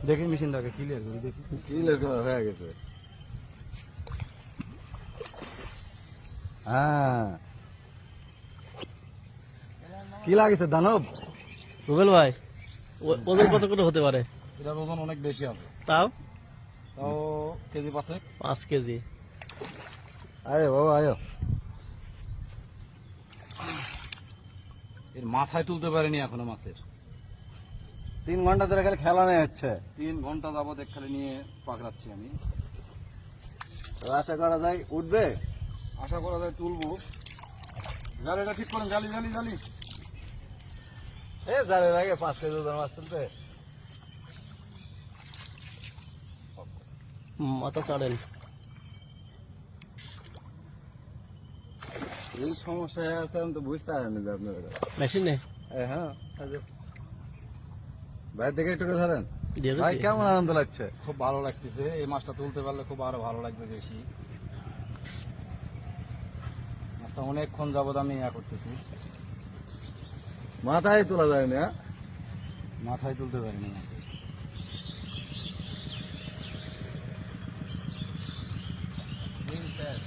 দেখি মেশিনটাকে ক্লিয়ার করি, দেখি ক্লিয়ার করা হয়ে গেছে। হ্যাঁ, কি লাগেছে দানব? রুবেল ভাই, ওজন কত করে হতে পারে? এটার ওজন অনেক বেশি হবে, তাও তাও কেজি 5 5 কেজি। আয় বাবা আয়। এর মাথায় তুলতে পারেনি এখনো মাছের। 3 ঘন্টা ধরে খালি খেলা নেই হচ্ছে। 3 ঘন্টা যাবত খালি নিয়ে পাকড়াচ্ছি আমি। তো আশা করা যায় উঠবে। আশা করা যায় তুলবো। জালিটা ঠিক করেন, জালি জালি জালি। এ জালের আগে 5 কেজি ওজন মাছ তুলতে। মাথা ছাড়েন। এই সমস্যা আছে আমি তো বুঝতে পারিনি যে আপনারা। মেশিনে হ্যাঁ ভাই দেখে একটু ধরেন। দিয়ে ভাই দিছি। কেমন আনন্দ লাগছে? খুব ভালো লাগতেছে, এই মাছটা তুলতে পারলে খুব আরো ভালো লাগবে বেশি। মাছটা অনেকক্ষণ যাবত আমি করতেছি, মাথায় তোলা যায় না। মাথায় তুলতে পারিনি মাছের। স্যার